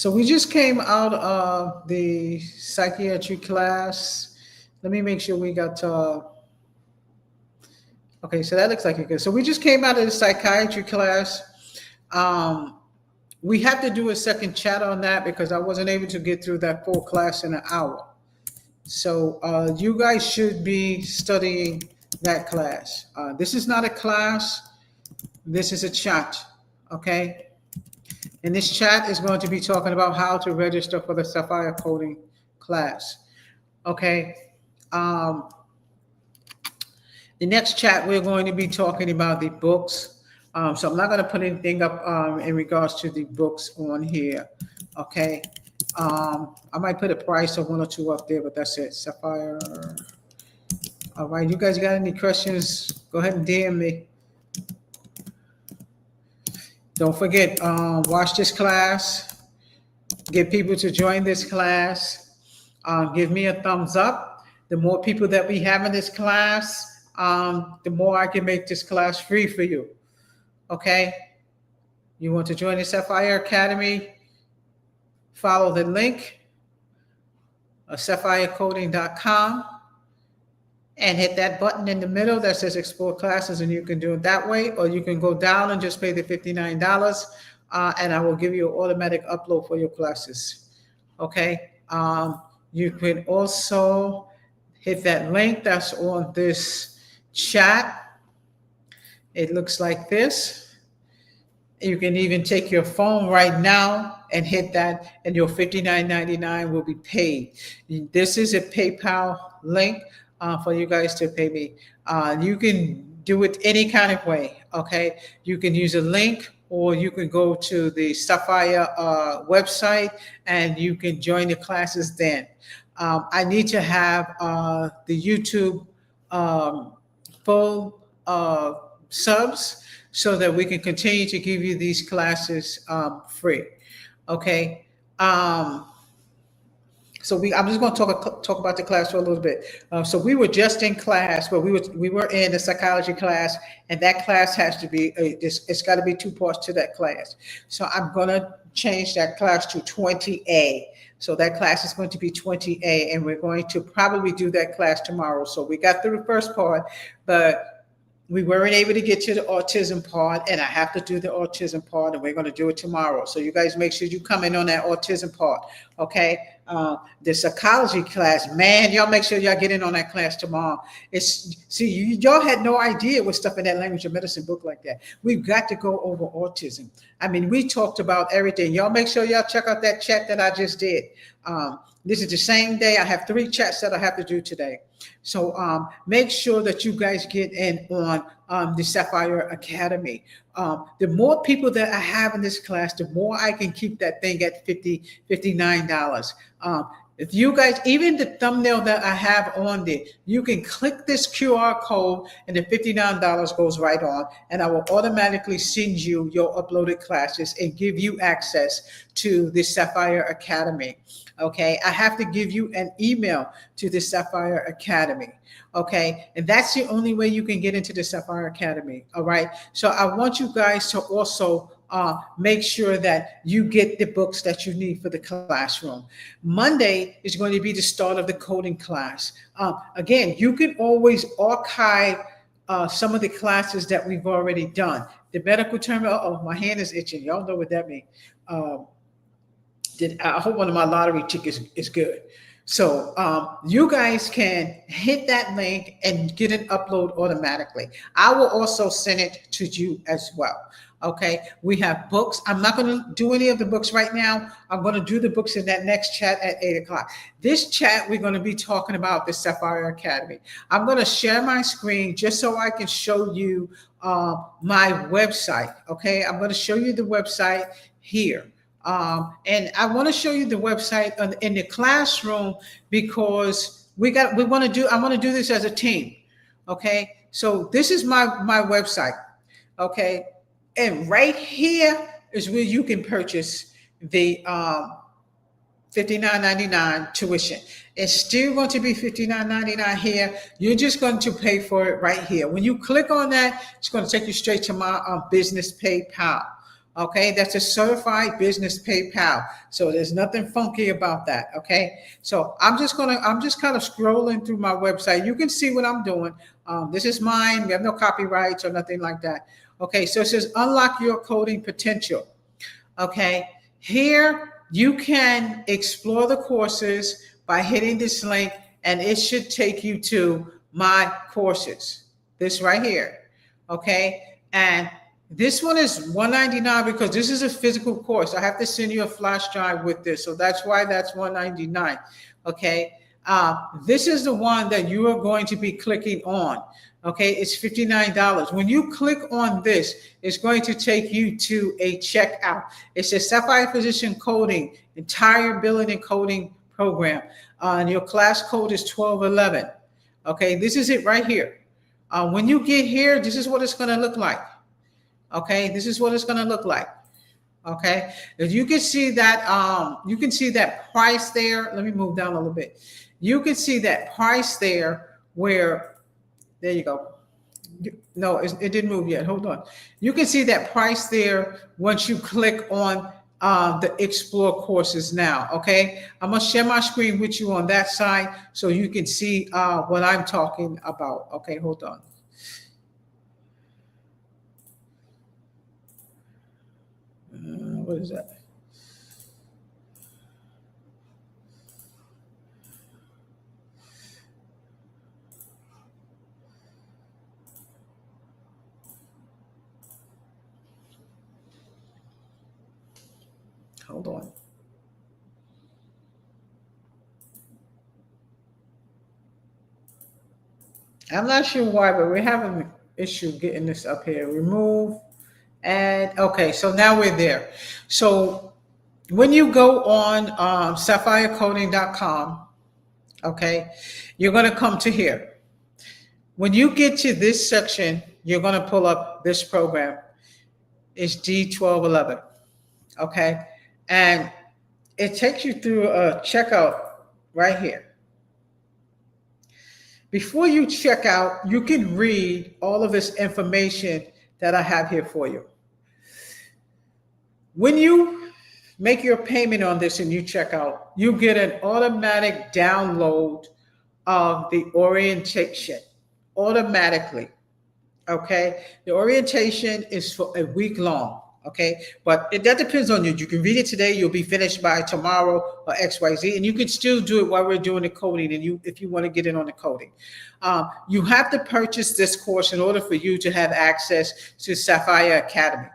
So we just came out of the psychiatry class. Let me make sure we got, okay, so that looks like it good. So we just came out of the psychiatry class. Um, we have to do a second chat on that because I wasn't able to get through that full class in an hour. So you guys should be studying that class. This is not a class. This is a chat, okay? And this chat is going to be talking about how to register for the Sapphire coding class, okay? The next chat, we're going to be talking about the books. So I'm not going to put anything up in regards to the books on here, okay? I might put a price of one or two up there, but that's it. Sapphire. All right, you guys got any questions? Go ahead and DM me. Don't forget, watch this class. Get people to join this class. Give me a thumbs up. The more people that we have in this class, the more I can make this class free for you. Okay? You want to join the Sapphire Academy? Follow the link, sapphirecoding.com, and hit that button in the middle that says Explore Classes, and you can do it that way, or you can go down and just pay the $59, and I will give you an automatic upload for your classes. Okay? You can also hit that link that's on this chat. It looks like this. You can even take your phone right now and hit that, and your $59.99 will be paid. This is a PayPal link for you guys to pay me. You can do it any kind of way, okay? You can use a link, or you can go to the Sapphire website and you can join the classes then. I need to have the YouTube full subs so that we can continue to give you these classes free. Okay. So I'm just going to talk about the class for a little bit. So we were just in class, but we were in the psychology class, and that class has to be it's got to be 2 parts to that class. So I'm going to change that class to 20A. So that class is going to be 20A, and we're going to probably do that class tomorrow. So we got through the first part, but we weren't able to get to the autism part, and I have to do the autism part, and we're going to do it tomorrow. So you guys make sure you come in on that autism part, okay? The psychology class, man, y'all make sure y'all get in on that class tomorrow. Y'all had no idea what stuff in that language of medicine book like that. We've got to go over autism. I mean, we talked about everything. Y'all make sure y'all check out that chat that I just did. This is the same day. I have 3 chats that I have to do today. So make sure that you guys get in on the Sapphire Academy. The more people that I have in this class, the more I can keep that thing at $59. If you guys, even the thumbnail that I have on there, you can click this QR code and the $59 goes right on, and I will automatically send you your uploaded classes and give you access to the Sapphire Academy. Okay, I have to give you an email to the Sapphire Academy. Okay, and that's the only way you can get into the Sapphire Academy. All right, so I want you guys to also make sure that you get the books that you need for the classroom. Monday is going to be the start of the coding class. Again, you can always archive some of the classes that we've already done. The medical term, my hand is itching. Y'all know what that means. I hope one of my lottery tickets is good. So you guys can hit that link and get an upload automatically. I will also send it to you as well. Okay, we have books. I'm not going to do any of the books right now. I'm going to do the books in that next chat at 8 o'clock. This chat, we're going to be talking about the Sapphire Academy. I'm going to share my screen just so I can show you my website. Okay, I'm going to show you the website here. And I want to show you the website in the classroom because I want to do this as a team. Okay, so this is my website. Okay, and right here is where you can purchase the $59.99 tuition. It's still going to be $59.99 here. You're just going to pay for it right here. When you click on that, it's going to take you straight to my business PayPal. Okay, that's a certified business PayPal. So there's nothing funky about that. Okay, so I'm just kind of scrolling through my website. You can see what I'm doing. This is mine. We have no copyrights or nothing like that. Okay, so it says unlock your coding potential. Okay, here you can explore the courses by hitting this link, and it should take you to my courses. This right here. Okay, and this one is $199 because this is a physical course. I have to send you a flash drive with this, so that's why that's $199. Okay, this is the one that you are going to be clicking on. Okay, it's $59. When you click on this, it's going to take you to a checkout. It says Sapphire Physician Coding, entire billing and coding program. And your class code is 1211. Okay, this is it right here. When you get here, this is what it's going to look like. Okay, this is what it's going to look like. Okay, as you can see that price there. Let me move down a little bit. You can see that price there where. There you go. No, it didn't move yet. Hold on. You can see that price there once you click on the Explore courses now. Okay, I'm gonna share my screen with you on that side so you can see what I'm talking about. Okay, hold on. What is that? Hold on. I'm not sure why, but we're having an issue getting this up here. Remove. And okay, so now we're there. So when you go on sapphirecoding.com, okay, you're going to come to here. When you get to this section, you're going to pull up this program. It's D1211. Okay, and it takes you through a checkout right here. Before you check out, you can read all of this information that I have here for you. When you make your payment on this and you check out, you get an automatic download of the orientation automatically. Okay, the orientation is for a week long. Okay, but that depends on you. You can read it today, you'll be finished by tomorrow or XYZ, and you can still do it while we're doing the coding. And if you want to get in on the coding, you have to purchase this course in order for you to have access to Sapphire Academy.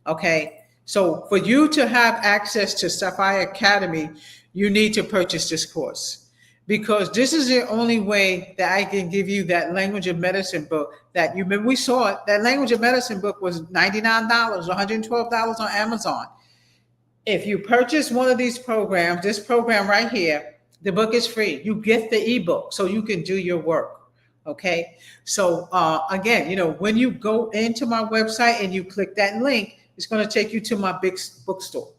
Okay, so for you to have access to Sapphire Academy, you need to purchase this course, because this is the only way that I can give you that language of medicine book that you remember we saw it. That language of medicine book was $99, $112 on Amazon. If you purchase one of these programs, this program right here, the book is free. You get the ebook so you can do your work. Okay. So again, when you go into my website and you click that link, it's going to take you to my big bookstore.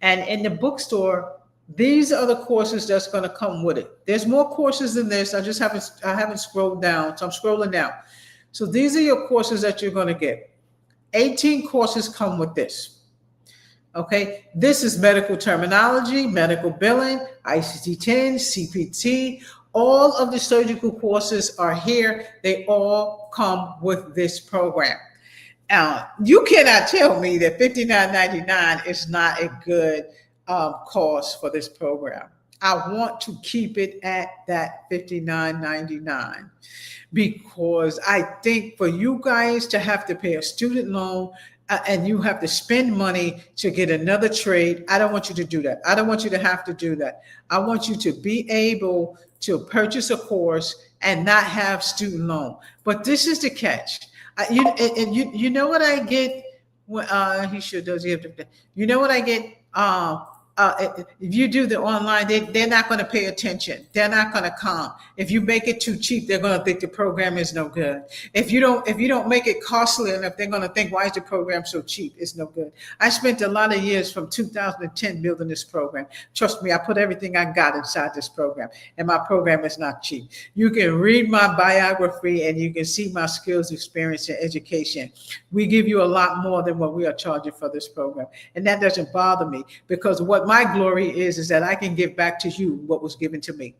And in the bookstore, these are the courses that's going to come with it. There's more courses than this. I haven't scrolled down, so I'm scrolling down. So these are your courses that you're going to get. 18 courses come with this. Okay, this is medical terminology, medical billing, ICD-10, CPT. All of the surgical courses are here. They all come with this program. You cannot tell me that $59.99 is not a good cost for this program. I want to keep it at that $59.99 because I think for you guys to have to pay a student loan and you have to spend money to get another trade, I don't want you to do that. I don't want you to have to do that. I want you to be able to purchase a course and not have student loan. But this is the catch. You know what I get when he sure does. You know what I get if you do the online, they're not going to pay attention. They're not going to come. If you make it too cheap, they're going to think the program is no good. If you don't make it costly enough, they're going to think, why is the program so cheap? It's no good. I spent a lot of years from 2010 building this program. Trust me, I put everything I got inside this program, and my program is not cheap. You can read my biography and you can see my skills, experience, and education. We give you a lot more than what we are charging for this program. And that doesn't bother me, because what my glory is that I can give back to you what was given to me.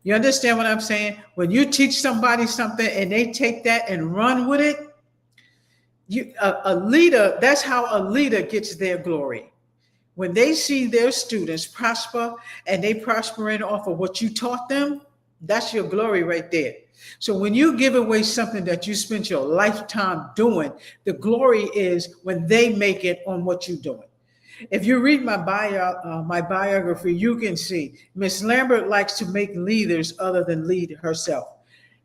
You understand what I'm saying? When you teach somebody something and they take that and run with it, a leader, that's how a leader gets their glory. When they see their students prosper and they prospering off of what you taught them, that's your glory right there. So when you give away something that you spent your lifetime doing, the glory is when they make it on what you're doing. If you read my biography, you can see Miss Lambert likes to make leaders other than lead herself.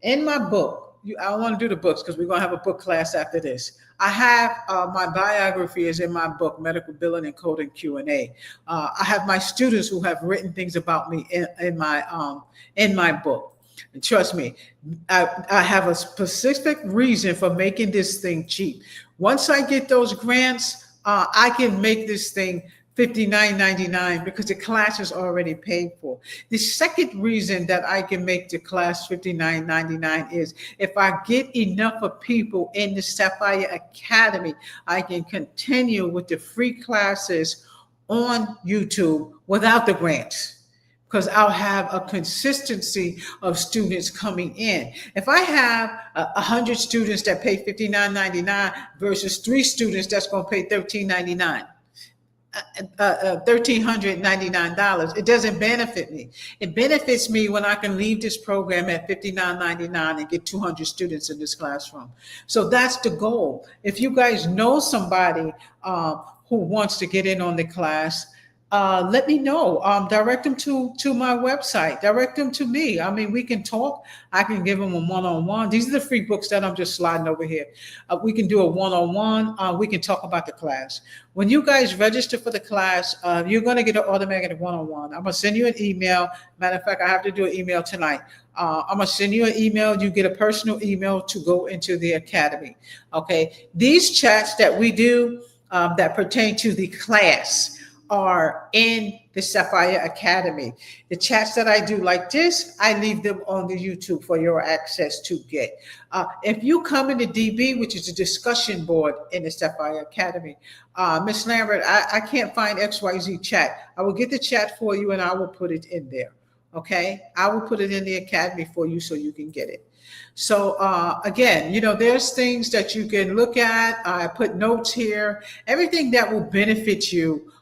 In my book, I want to do the books because we're going to have a book class after this. I have my biography is in my book, Medical Billing and Coding Q&A. I have my students who have written things about me in my book. And trust me, I have a specific reason for making this thing cheap. Once I get those grants, I can make this thing $59.99 because the class is already paid for. The second reason that I can make the class $59.99 is if I get enough of people in the Sapphire Academy, I can continue with the free classes on YouTube without the grants, because I'll have a consistency of students coming in. If I have 100 students that pay $59.99 versus 3 students that's going to pay $1,399, $1,399, it doesn't benefit me. It benefits me when I can leave this program at $59.99 and get 200 students in this classroom. So that's the goal. If you guys know somebody who wants to get in on the class, let me know. Direct them to my website. Direct them to me. I mean, we can talk. I can give them a one-on-one. These are the free books that I'm just sliding over here. We can do a one-on-one. We can talk about the class. When you guys register for the class, you're going to get an automatic one-on-one. I'm going to send you an email. Matter of fact, I have to do an email tonight. I'm going to send you an email. You get a personal email to go into the academy. Okay. These chats that we do that pertain to the class are in the Sapphire Academy. The chats that I do like this, I leave them on the YouTube for your access to get. If you come in the DB, which is a discussion board in the Sapphire Academy, Ms. Lambert, I can't find XYZ chat. I will get the chat for you and I will put it in there. Okay, I will put it in the Academy for you so you can get it. So again, there's things that you can look at. I put notes here, everything that will benefit you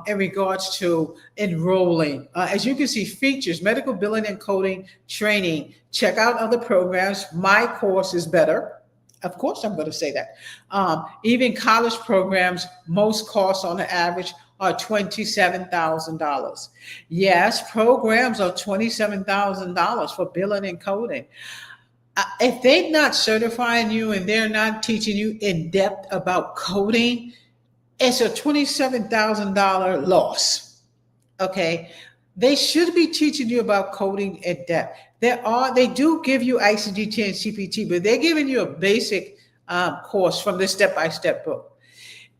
in regards to enrolling. As you can see, features, medical billing and coding training. Check out other programs. My course is better. Of course, I'm going to say that. Even college programs, most costs on the average are $27,000. Yes, programs are $27,000 for billing and coding. If they're not certifying you and they're not teaching you in depth about coding, it's a $27,000 loss. Okay, they should be teaching you about coding in depth. They do give you ICD-10 and CPT, but they're giving you a basic course from the step-by-step book.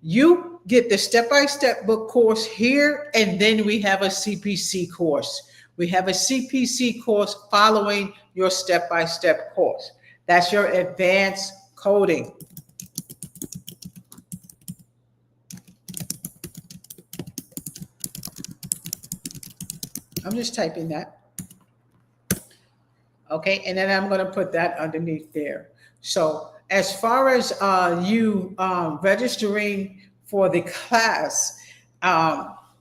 You get the step-by-step book course here, and then we have a CPC course. We have a CPC course following your step-by-step course. That's your advanced coding. I'm just typing that. Okay, and then I'm going to put that underneath there. So as far as you registering for the class,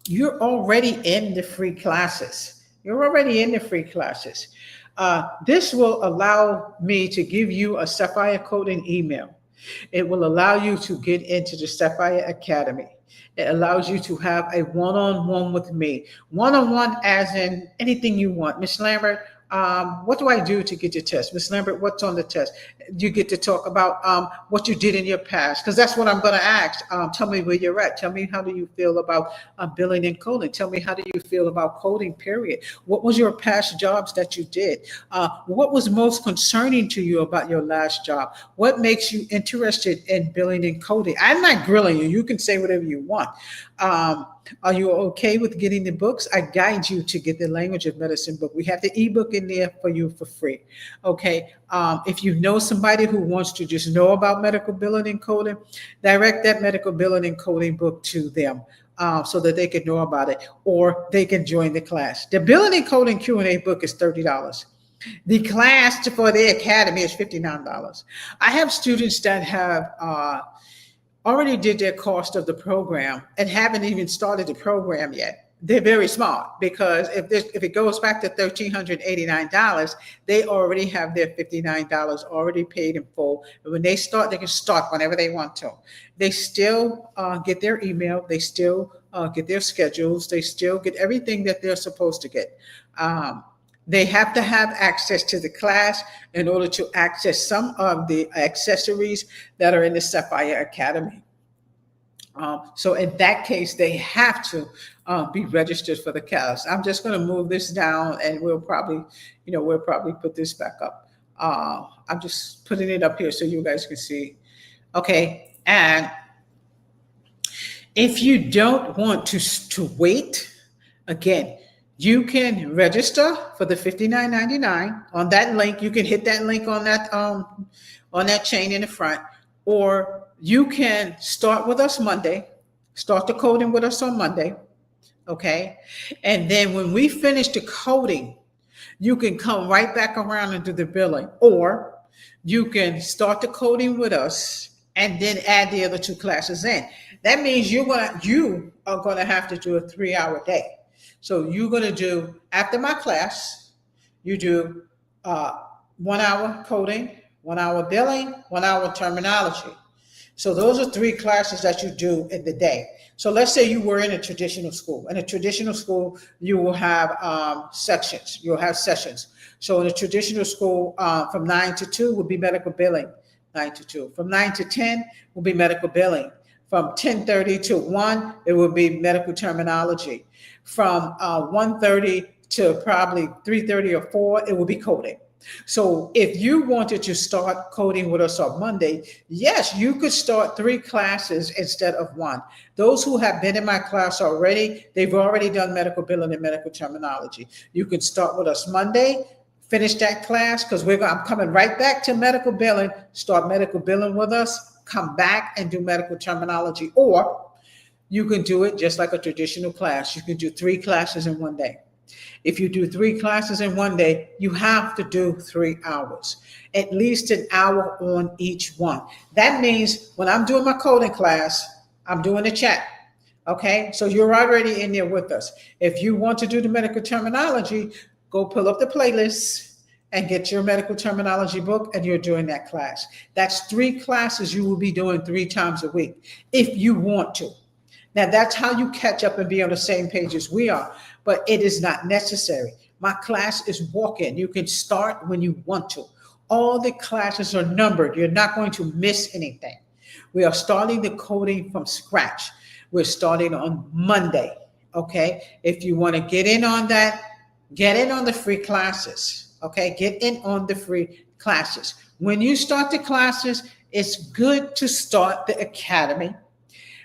you're already in the free classes. You're already in the free classes. This will allow me to give you a Sapphire Coding email. It will allow you to get into the Sapphire Academy. It allows you to have a one-on-one with me. One-on-one as in anything you want. Ms. Lambert, What do I do to get your test? Ms. Lambert, what's on the test? You get to talk about what you did in your past, because that's what I'm going to ask. Tell me where you're at. Tell me, how do you feel about billing and coding? Tell me, how do you feel about coding, period? What was your past jobs that you did? What was most concerning to you about your last job? What makes you interested in billing and coding? I'm not grilling you. You can say whatever you want. Are you okay with getting the books? I guide you to get the language of medicine book. We have the ebook in there for you for free. Okay. If you know somebody who wants to just know about medical billing and coding, direct that medical billing and coding book to them. So that they can know about it, or they can join the class. The billing and coding Q&A book is $30. The class for the academy is $59. I have students that have already did their cost of the program and haven't even started the program yet. They're very smart, because if it goes back to $1,389, they already have their $59 already paid in full. And when they start, they can start whenever they want to. They still get their email. They still get their schedules. They still get everything that they're supposed to get. They have to have access to the class in order to access some of the accessories that are in the Sapphire Academy. So in that case, they have to be registered for the class. I'm just going to move this down, and we'll probably put this back up. I'm just putting it up here so you guys can see. Okay, and if you don't want to wait, again, you can register for the $59.99 on that link. You can hit that link on that chain in the front, or you can start with us Monday, start the coding with us on Monday, okay? And then when we finish the coding, you can come right back around and do the billing, or you can start the coding with us and then add the other two classes in. That means you are gonna have to do a 3-hour day. So you're going to do, after my class, you do 1 hour coding, 1 hour billing, 1 hour terminology. So those are 3 classes that you do in the day. So let's say you were in a traditional school. In a traditional school, you will have sections. You'll have sessions. So in a traditional school, from 9 to 2 will be medical billing, 9 to 2. From 9 to 10 will be medical billing. From 10:30 to 1, it will be medical terminology. From 1:30 to probably 3:30 or 4, it will be coding. So if you wanted to start coding with us on Monday, yes, you could start 3 classes instead of 1. Those who have been in my class already, they've already done medical billing and medical terminology. You can start with us Monday, finish that class, because I'm coming right back to medical billing, start medical billing with us, come back and do medical terminology. Or you can do it just like a traditional class. You can do 3 classes in one day. If you do 3 classes in one day, you have to do 3 hours, at least an hour on each one. That means when I'm doing my coding class, I'm doing the chat. Okay, so you're already in there with us. If you want to do the medical terminology, go pull up the playlist and get your medical terminology book, and you're doing that class. That's 3 classes you will be doing 3 times a week if you want to. Now, that's how you catch up and be on the same page as we are, but it is not necessary. My class is walk-in. You can start when you want to. All the classes are numbered. You're not going to miss anything. We are starting the coding from scratch. We're starting on Monday, okay? If you want to get in on that, get in on the free classes, okay? Get in on the free classes. When you start the classes, it's good to start the academy,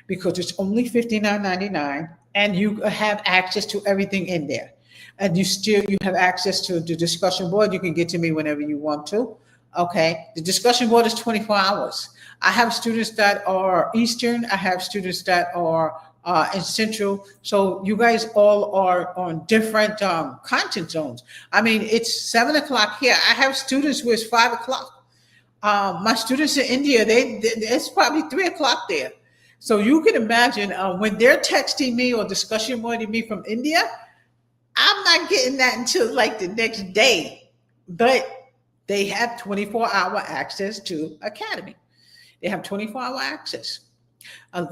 because it's only $59.99, and you have access to everything in there. And you have access to the discussion board. You can get to me whenever you want to. Okay. The discussion board is 24 hours. I have students that are Eastern. I have students that are in Central. So you guys all are on different content zones. I mean, it's 7 o'clock here. I have students who it's 5 o'clock. My students in India, it's probably 3 o'clock there. So you can imagine when they're texting me or discussion boarding me from India, I'm not getting that until like the next day. But they have 24-hour access to Academy. They have 24-hour access.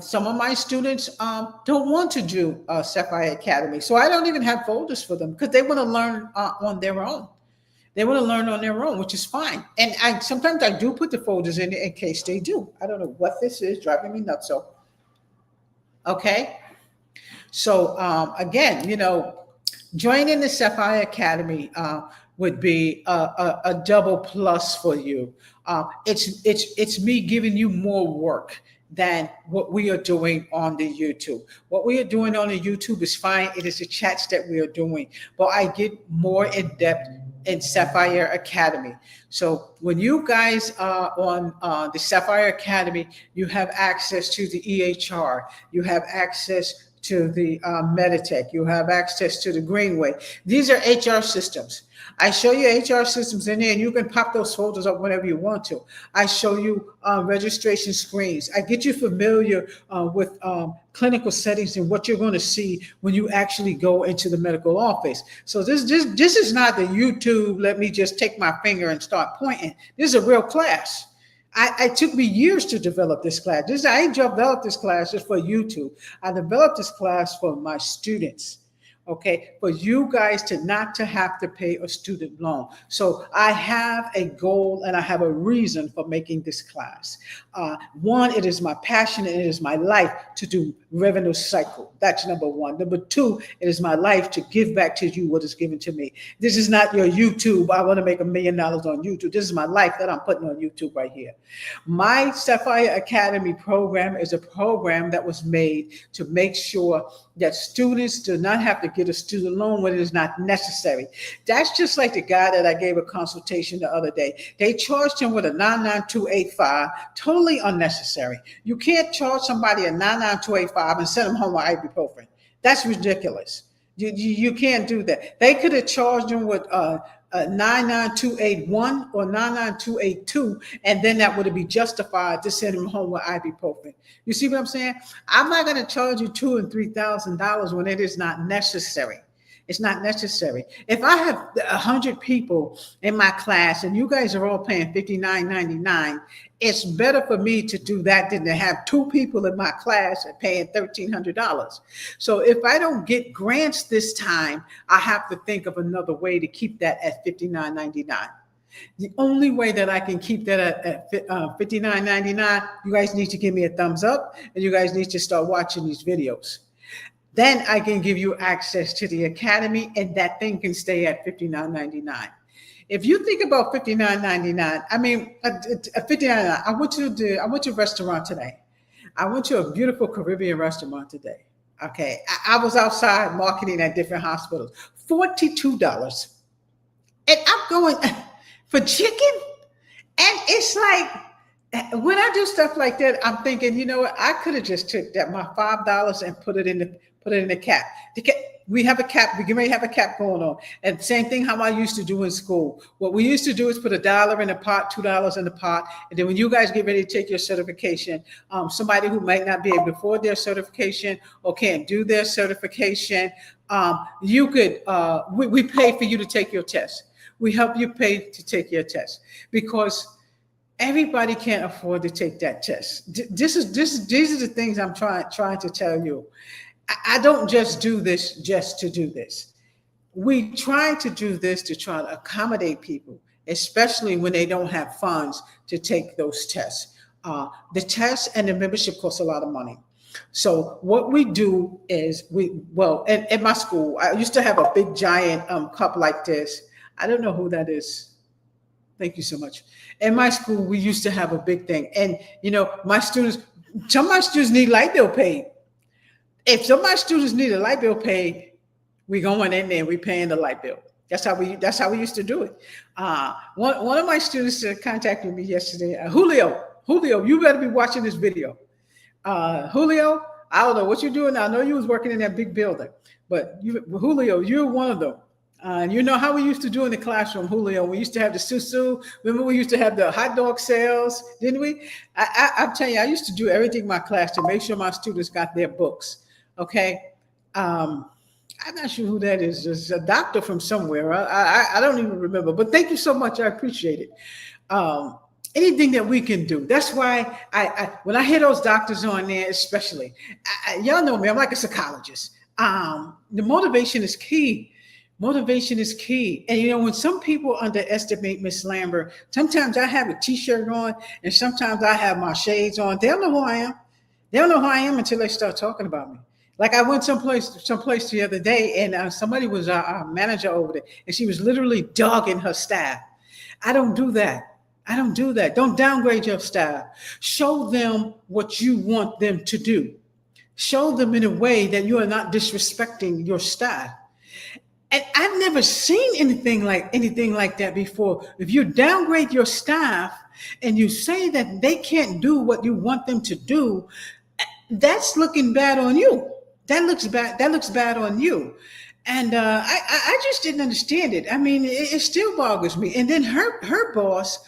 Some of my students don't want to do Sapphire Academy, so I don't even have folders for them because they want to learn on their own. They want to learn on their own, which is fine. And sometimes I do put the folders in there in case they do. I don't know what this is, driving me nuts. So, okay. So again, joining the Sapphire Academy would be a double plus for you. It's me giving you more work than what we are doing on the YouTube. What we are doing on the YouTube is fine. It is the chats that we are doing, but I get more in depth in Sapphire Academy. So when you guys are on the Sapphire Academy, you have access to the EHR, you have access to the Meditech, you have access to the Greenway. These are HR systems. I show you HR systems in there, and you can pop those folders up whenever you want to. I show you registration screens. I get you familiar with clinical settings and what you're going to see when you actually go into the medical office. So this is not the YouTube, let me just take my finger and start pointing. This is a real class. It took me years to develop this class. I ain't developed this class just for YouTube. I developed this class for my students. Okay, for you guys not to have to pay a student loan. So I have a goal and I have a reason for making this class. One, it is my passion and it is my life to do revenue cycle. That's number one. Number two, it is my life to give back to you what is given to me. This is not your YouTube. I want to make $1 million on YouTube. This is my life that I'm putting on YouTube right here. My Sapphire Academy program is a program that was made to make sure that students do not have to get a student loan when it is not necessary. That's just like the guy that I gave a consultation the other day. They charged him with a 99285, totally unnecessary. You can't charge somebody a 99285 and send them home with ibuprofen. That's ridiculous. You can't do that. They could have charged him with 99281 or 99282, and then that would be justified to send him home with ibuprofen. You see what I'm saying? I'm not going to charge you $2,000 and $3,000 when it is not necessary. It's not necessary. If I have 100 people in my class and you guys are all paying $59.99, it's better for me to do that than to have 2 people in my class and paying $1,300. So if I don't get grants this time, I have to think of another way to keep that at $59.99. The only way that I can keep that at $59.99, you guys need to give me a thumbs up and you guys need to start watching these videos. Then I can give you access to the academy and that thing can stay at $59.99. If you think about $59.99, I mean, $59.99, I went to a restaurant today. I went to a beautiful Caribbean restaurant today. Okay. I was outside marketing at different hospitals. $42. And I'm going for chicken. And it's like, when I do stuff like that, I'm thinking, you know what? I could have just took that my $5 and put it in the cap. We have a cap. We may have a cap going on. And same thing how I used to do in school. What we used to do is put $1 in the pot, $2 in the pot. And then when you guys get ready to take your certification, somebody who might not be able to afford their certification or can't do their certification, you could, we pay for you to take your test. We help you pay to take your test because everybody can't afford to take that test. These are the things I'm trying to tell you. I don't just do this just to do this. We try to do this to try to accommodate people, especially when they don't have funds to take those tests. The tests and the membership costs a lot of money. So what we do is at my school, I used to have a big giant cup like this. I don't know who that is. Thank you so much. In my school, we used to have a big thing. And, some of my students need light bill paid. If some of my students need a light bill paid, we going in there and we paying the light bill. That's how we used to do it. One of my students contacted me yesterday. Julio, you better be watching this video. Julio, I don't know what you're doing. I know you was working in that big building, but Julio, you're one of them. You know how we used to do in the classroom, Julio? We used to have the susu. Remember, we used to have the hot dog sales, didn't we? I'm telling you, I used to do everything in my class to make sure my students got their books. Okay. I'm not sure who that is. It's a doctor from somewhere. I don't even remember. But thank you so much. I appreciate it. Anything that we can do. That's why when I hear those doctors on there, especially, y'all know me. I'm like a psychologist. The motivation is key. Motivation is key. And when some people underestimate Miss Lambert, sometimes I have a t-shirt on and sometimes I have my shades on. They don't know who I am. They don't know who I am until they start talking about me. Like I went someplace the other day, and somebody was our manager over there, and she was literally dogging her staff. I don't do that. I don't do that. Don't downgrade your staff. Show them what you want them to do. Show them in a way that you are not disrespecting your staff. And I've never seen anything like that before. If you downgrade your staff and you say that they can't do what you want them to do, that's looking bad on you. That looks bad. That looks bad on you. And I just didn't understand it. I mean, it still boggles me. And then her boss,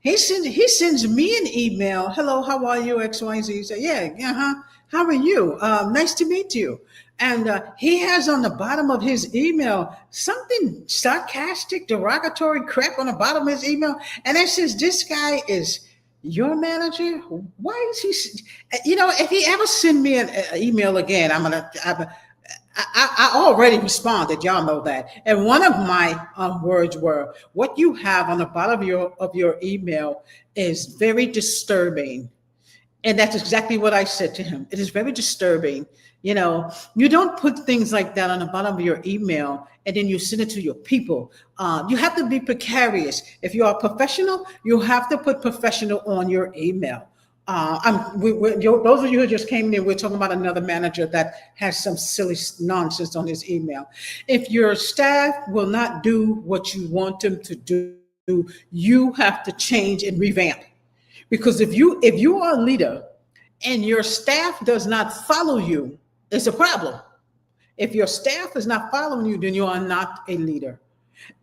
he sends me an email. Hello, how are you? XYZ. Say, yeah. How are you? Nice to meet you. And he has on the bottom of his email something sarcastic, derogatory crap on the bottom of his email. And it says, this guy is your manager? Why is he? If he ever send me an email again, I already responded. Y'all know that. And one of my words were, what you have on the bottom of your email is very disturbing. And that's exactly what I said to him. It is very disturbing. You don't put things like that on the bottom of your email and then you send it to your people. You have to be precarious. If you are professional, you have to put professional on your email. Those of you who just came in, we're talking about another manager that has some silly nonsense on his email. If your staff will not do what you want them to do, you have to change and revamp. Because if you are a leader and your staff does not follow you, it's a problem. If your staff is not following you, then you are not a leader.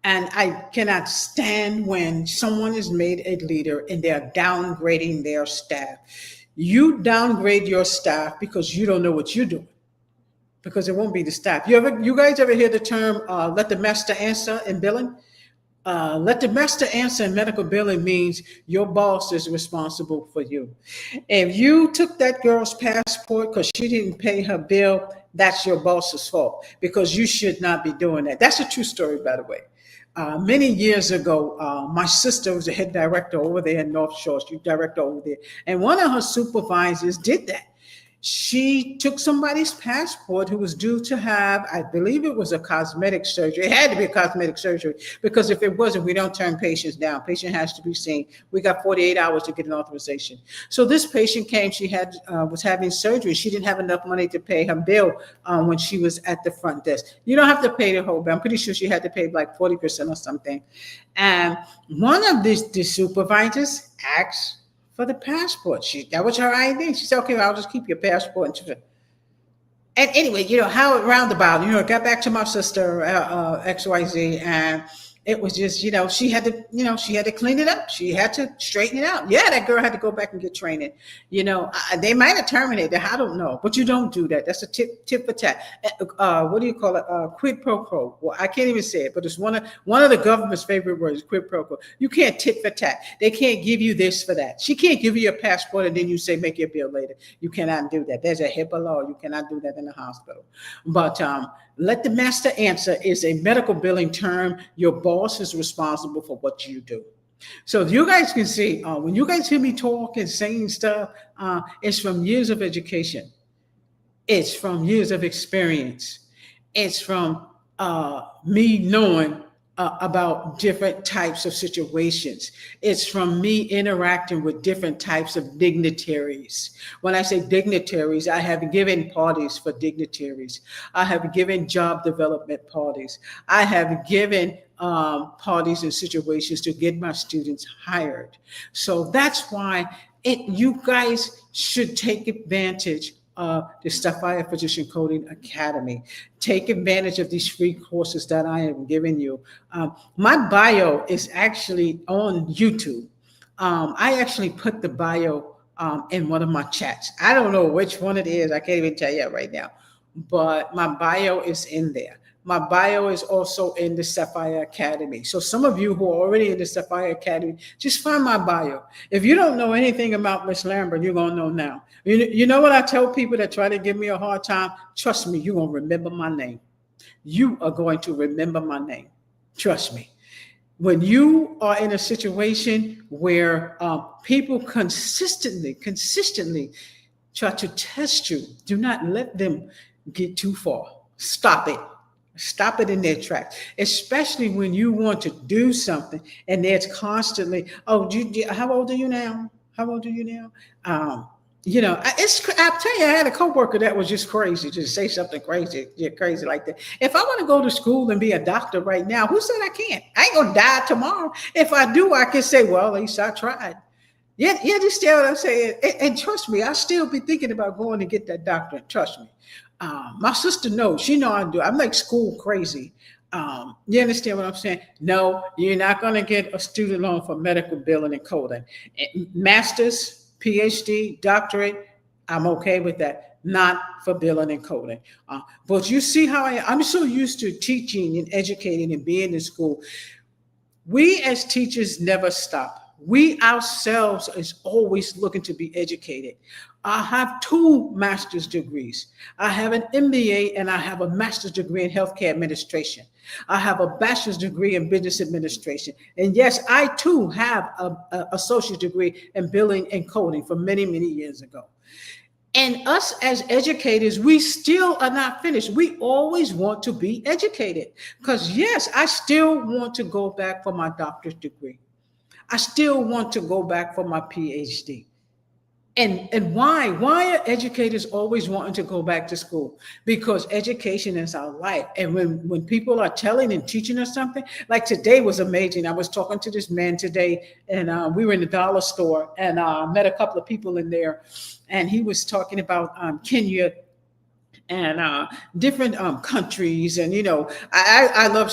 And I cannot stand when someone is made a leader and they're downgrading their staff. You downgrade your staff because you don't know what you're doing. Because it won't be the staff. You guys ever hear the term let the master answer in billing? Let the master answer in medical billing means your boss is responsible for you. If you took that girl's passport because she didn't pay her bill, that's your boss's fault because you should not be doing that. That's a true story, by the way. Many years ago, my sister was a head director over there in North Shore. She director over there. And one of her supervisors did that. She took somebody's passport who was due to have, I believe it was a cosmetic surgery. It had to be a cosmetic surgery because if it wasn't, we don't turn patients down. Patient has to be seen. We got 48 hours to get an authorization. So this patient came, she was having surgery. She didn't have enough money to pay her bill when she was at the front desk. You don't have to pay the whole bill. I'm pretty sure she had to pay like 40% or something. And one of the supervisors asked for the passport. That was her ID. She said, okay, I'll just keep your passport. And anyway, how it roundabout, got back to my sister, XYZ, and it was just, she had to clean it up. She had to straighten it out. Yeah, that girl had to go back and get training. They might have terminated her. I don't know, but you don't do that. That's a tit for tat. What do you call it? Quid pro quo. Well, I can't even say it, but it's one of the government's favorite words, quid pro quo. You can't tit for tat. They can't give you this for that. She can't give you a passport and then you say, make your bill later. You cannot do that. There's a HIPAA law. You cannot do that in the hospital. But let the master answer is a medical billing term. Your boss is responsible for what you do. So you guys can see, when you guys hear me talk and saying stuff, it's from years of education. It's from years of experience. It's from me knowing about different types of situations. It's from me interacting with different types of dignitaries. When I say dignitaries, I have given parties for dignitaries. I have given job development parties. I have given parties and situations to get my students hired. So that's why you guys should take advantage of the Sapphire Physician Coding Academy. Take advantage of these free courses that I am giving you. My bio is actually on YouTube. I actually put the bio in one of my chats. I don't know which one it is. I can't even tell you right now, but my bio is in there. My bio is also in the Sapphire Academy. So some of you who are already in the Sapphire Academy, just find my bio. If you don't know anything about Miss Lambert, you're going to know now. You know what I tell people that try to give me a hard time? Trust me, you're going to remember my name. you are going to remember my name. Trust me. When you are in a situation where people consistently try to test you, do not let them get too far. Stop it. Stop it in their tracks, especially when you want to do something and there's constantly, oh, how old are you now? How old are you now? I'll tell you, I had a coworker that was just crazy, just say something crazy, crazy like that. If I want to go to school and be a doctor right now, who said I can't? I ain't gonna die tomorrow. If I do, I can say, well, at least I tried. Yeah, you understand what I'm saying? And trust me, I still be thinking about going to get that doctorate. Trust me. My sister knows. She know I do. I'm like school crazy. You understand what I'm saying? No, you're not going to get a student loan for medical billing and coding. Master's, PhD, doctorate, I'm okay with that. Not for billing and coding. But you see how I'm so used to teaching and educating and being in school. We as teachers never stop. We ourselves is always looking to be educated. I have 2 master's degrees. I have an MBA and I have a master's degree in healthcare administration. I have a bachelor's degree in business administration. And yes, I too have a associate degree in billing and coding from many, many years ago. And us as educators, we still are not finished. We always want to be educated because yes, I still want to go back for my doctorate degree. I still want to go back for my PhD. And why? Why are educators always wanting to go back to school? Because education is our life. And when people are telling and teaching us something, like today was amazing. I was talking to this man today, and we were in the dollar store, and met a couple of people in there, and he was talking about Kenya and different countries. And, I love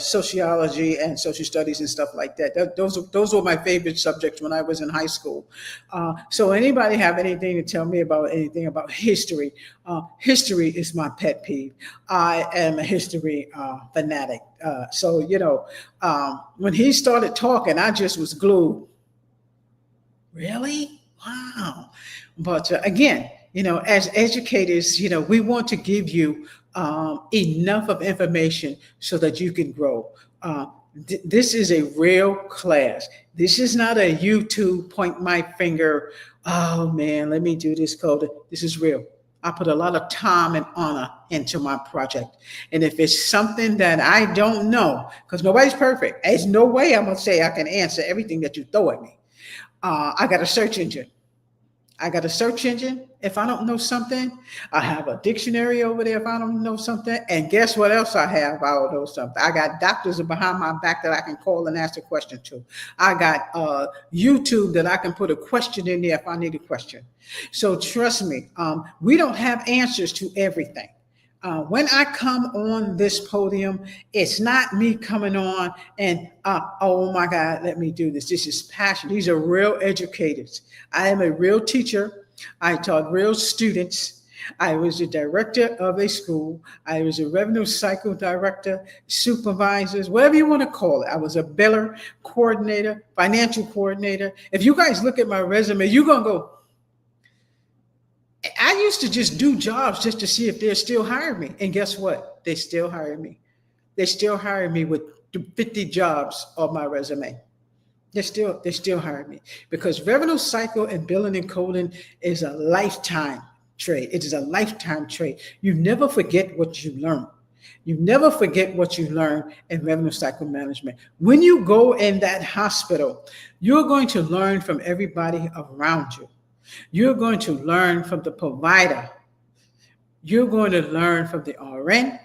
sociology and social studies and stuff like that. Those were my favorite subjects when I was in high school. So anybody have anything to tell me about anything about history? History is my pet peeve. I am a history fanatic. So, when he started talking, I just was glued. Really? Wow. But again, as educators, we want to give you enough of information so that you can grow. This is a real class. This is not a YouTube point my finger. Oh man, let me do this code. This is real. I put a lot of time and honor into my project. And if it's something that I don't know, because nobody's perfect, there's no way I'm going to say I can answer everything that you throw at me. I got a search engine. If I don't know something, I have a dictionary over there if I don't know something. And guess what else I have if I don't know something? I got doctors behind my back that I can call and ask a question to. I got YouTube that I can put a question in there if I need a question. So trust me, we don't have answers to everything. When I come on this podium, it's not me coming on and, oh my God, let me do this. This is passion. These are real educators. I am a real teacher. I taught real students. I was the director of a school. I was a revenue cycle director, supervisors, whatever you want to call it. I was a biller, coordinator, financial coordinator. If you guys look at my resume, you're going to go, I used to just do jobs just to see if they're still hiring me. And guess what? They still hire me. They still hire me with 50 jobs on my resume. They still hire me because revenue cycle and billing and coding is a lifetime trade. It is a lifetime trade. You never forget what you learn. You never forget what you learn in revenue cycle management. When you go in that hospital, you're going to learn from everybody around you. You're going to learn from the provider. You're going to learn from the RN.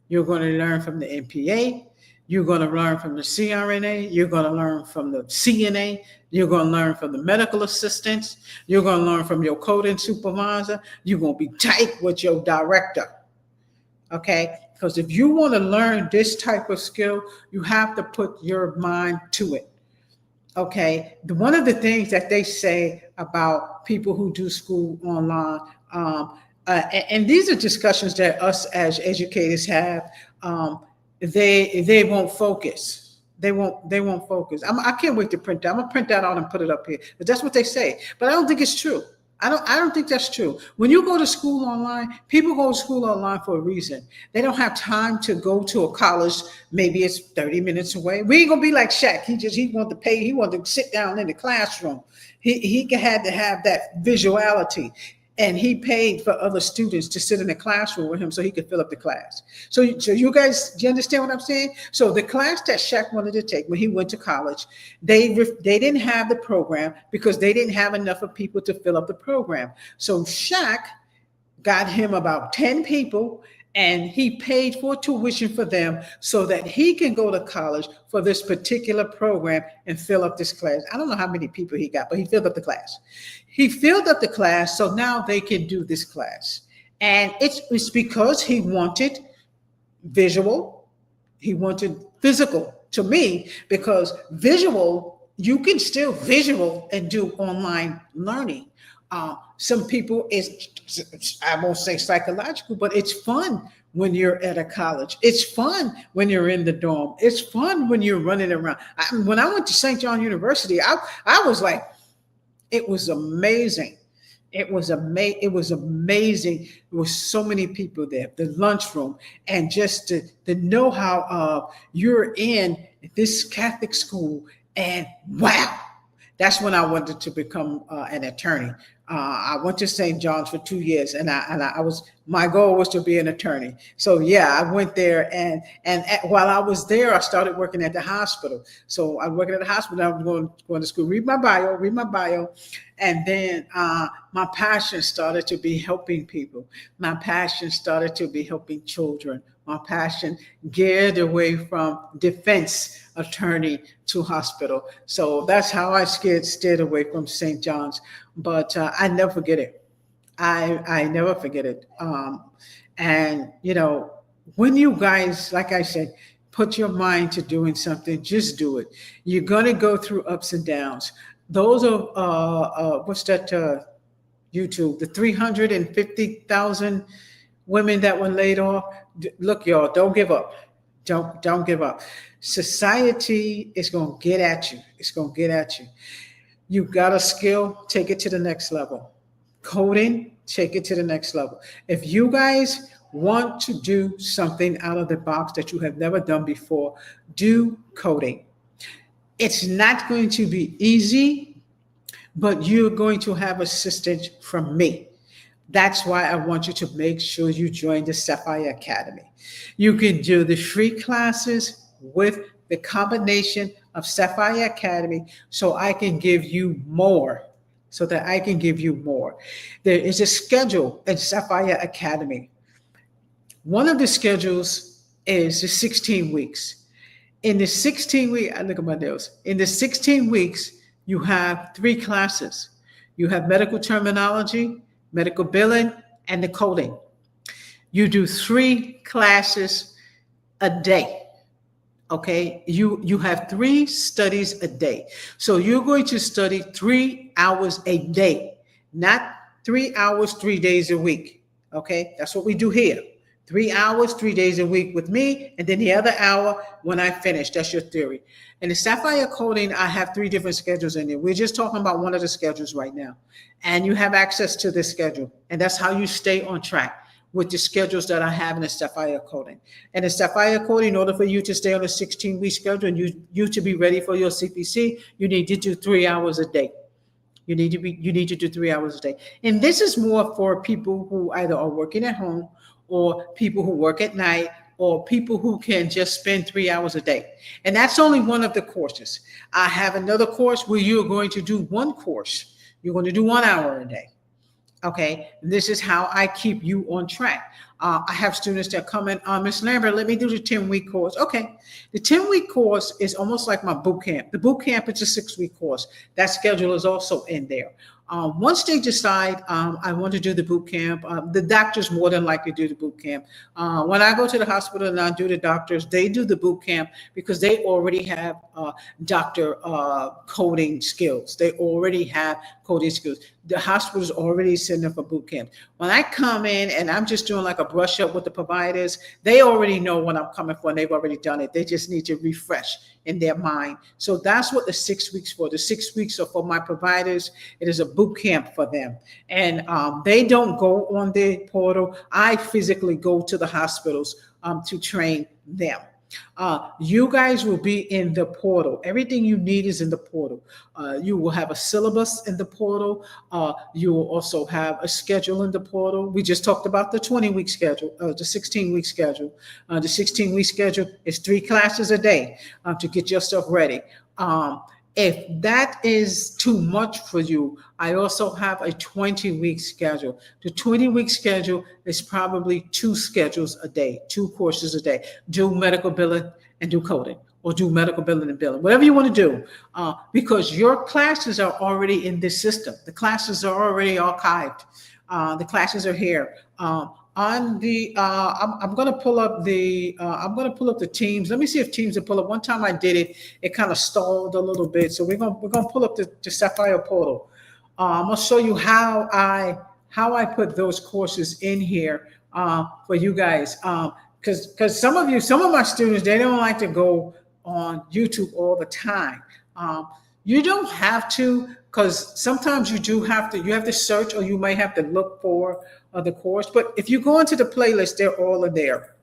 You're going to learn from the NPA. You're going to learn from the CRNA. You're going to learn from the CNA. You're going to learn from the medical assistants. You're going to learn from your coding supervisor. You're going to be tight with your director. Okay? Because if you want to learn this type of skill, you have to put your mind to it. Okay, one of the things that they say about people who do school online, and these are discussions that us as educators have. They won't focus. They won't focus. I can't wait to print that. I'm gonna print that out and put it up here. But that's what they say. But I don't think it's true. I don't think that's true. When you go to school online, people go to school online for a reason. They don't have time to go to a college. Maybe it's 30 minutes away. We ain't gonna be like Shaq. He wanted to pay. He wanted to sit down in the classroom. He had to have that visuality. And he paid for other students to sit in the classroom with him so he could fill up the class. So you guys, do you understand what I'm saying? So the class that Shaq wanted to take when he went to college, they didn't have the program because they didn't have enough of people to fill up the program. So Shaq got him about 10 people, and he paid for tuition for them so that he can go to college for this particular program and fill up this class. I don't know how many people he got, but he filled up the class. He filled up the class, so now they can do this class. And it's because he wanted visual, he wanted physical to me, because visual, you can still visual and do online learning. Some people, I won't say psychological, but it's fun when you're at a college. It's fun when you're in the dorm. It's fun when you're running around. When I went to St. John University, I was like, it was amazing. It was amazing. There was so many people there, the lunchroom, and just the know-how of you're in this Catholic school, and wow. That's when I wanted to become an attorney. I went to St. John's for 2 years, and my goal was to be an attorney. So yeah, I went there, and while I was there, I started working at the hospital. So I'm working at the hospital. I was going to school. Read my bio, and then my passion started to be helping people. My passion started to be helping children. My passion geared away from defense attorney to hospital. So that's how I steered away from St. John's. But I never forget it. I never forget it. And, when you guys, like I said, put your mind to doing something, just do it. You're going to go through ups and downs. Those are, what's that YouTube, the 350,000 women that were laid off. Look, y'all, don't give up. Don't give up. Society is going to get at you. It's going to get at you. You got a skill, take it to the next level. Coding, take it to the next level. If you guys want to do something out of the box that you have never done before, do coding. It's not going to be easy, but you're going to have assistance from me. That's why I want you to make sure you join the Sapphire Academy. You can do the free classes with the combination of Sapphire Academy so I can give you more, There is a schedule in Sapphire Academy. One of the schedules is the 16 weeks. In the 16 weeks, I look at my nails. In the 16 weeks, you have 3 classes. You have medical terminology, medical billing, and the coding. You do 3 classes a day. Okay, you have 3 studies a day. So you're going to study 3 hours a day, not 3 hours, 3 days a week. Okay, that's what we do here. 3 hours, 3 days a week with me, and then the other hour when I finish. That's your theory. In the Sapphire Coding, I have 3 different schedules in there. We're just talking about one of the schedules right now. And you have access to this schedule. And that's how you stay on track with the schedules that I have in the Sapphire Coding. And the Sapphire Coding, in order for you to stay on a 16-week schedule and you to be ready for your CPC, you need to do 3 hours a day. You need to do 3 hours a day. And this is more for people who either are working at home, or people who work at night, or people who can just spend 3 hours a day. And that's only one of the courses. I have another course where you're going to do one course. You're going to do 1 hour a day. Okay, this is how I keep you on track. I have students that come in, Ms. Lambert, let me do the 10-week course. Okay, the 10-week course is almost like my boot camp. The boot camp is a 6-week course. That schedule is also in there. Once they decide I want to do the boot camp, the doctors more than likely do the boot camp. When I go to the hospital and I do the doctors, they do the boot camp because they already have doctor coding skills. They already have coding skills. The hospital is already setting up a boot camp. When I come in and I'm just doing like a brush up with the providers. They already know what I'm coming for, and they've already done it. They just need to refresh in their mind. So that's what the 6 weeks for. The 6 weeks are for my providers. It is a boot camp for them. And they don't go on the portal. I physically go to the hospitals to train them. You guys will be in the portal. Everything you need is in the portal. You will have a syllabus in the portal. You will also have a schedule in the portal. We just talked about the 20-week schedule, the 16-week schedule. The 16-week schedule is 3 classes a day to get yourself ready. If that is too much for you, I also have a 20-week schedule. The 20-week schedule is probably 2 schedules a day, 2 courses a day. Do medical billing and do coding, or do medical billing and billing, whatever you want to do, because your classes are already in this system. The classes are already archived. The classes are here. On the I'm going to pull up the Teams. Let me see if Teams will pull up. One time I did it, it kind of stalled a little bit. So we're going to pull up the Sapphire portal. I'm going to show you how I put those courses in here for you guys. Because some of my students, they don't like to go on YouTube all the time. You don't have to, because sometimes you have to search, or you might have to look for the course. But if you go into the playlist, they're all in there.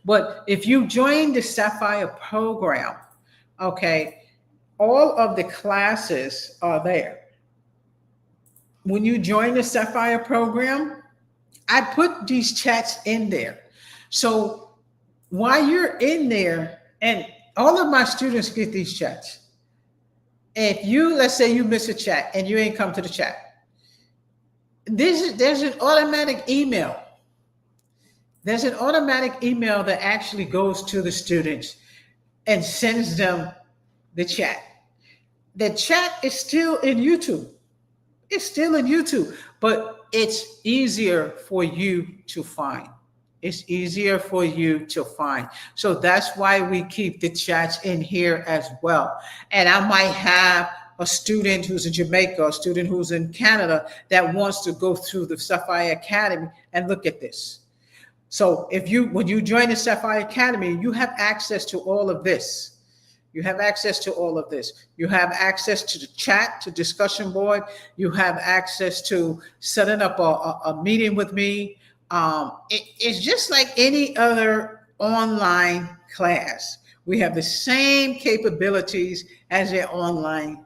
But if you join the Sapphire program, okay, all of the classes are there. When you join the Sapphire program, I put these chats in there. So while you're in there, and all of my students get these chats. If let's say you miss a chat and you ain't come to the chat, there's an automatic email. There's an automatic email that actually goes to the students and sends them the chat. The chat is still in YouTube. It's still in YouTube, but it's easier for you to find. It's easier for you to find. So that's why we keep the chats in here as well. And I might have a student who's in Jamaica, a student who's in Canada that wants to go through the Sapphire Academy and look at this. So when you join the Sapphire Academy, you have access to all of this. You have access to all of this. You have access to the chat, to discussion board. You have access to setting up a meeting with me. It's just like any other online class. We have the same capabilities as your online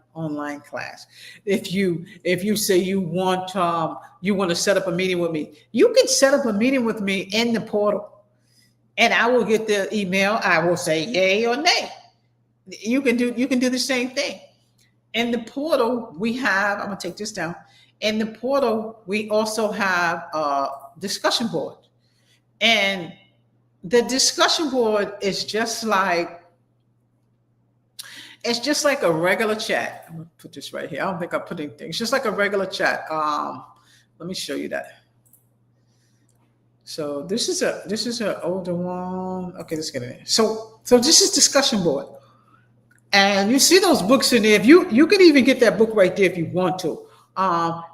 class. If you say you want to set up a meeting with me, you can set up a meeting with me in the portal, and I will get the email. I will say yay or nay. You can do the same thing. In the portal, we have, I'm gonna take this down. In the portal, we also have a discussion board. And the discussion board is just like a regular chat. I'm gonna put this right here. I don't think I put anything. It's just like a regular chat. Let me show you that. So this is an older one. Okay, let's get it in. So this is discussion board. And you see those books in there. If you could even get that book right there if you want to.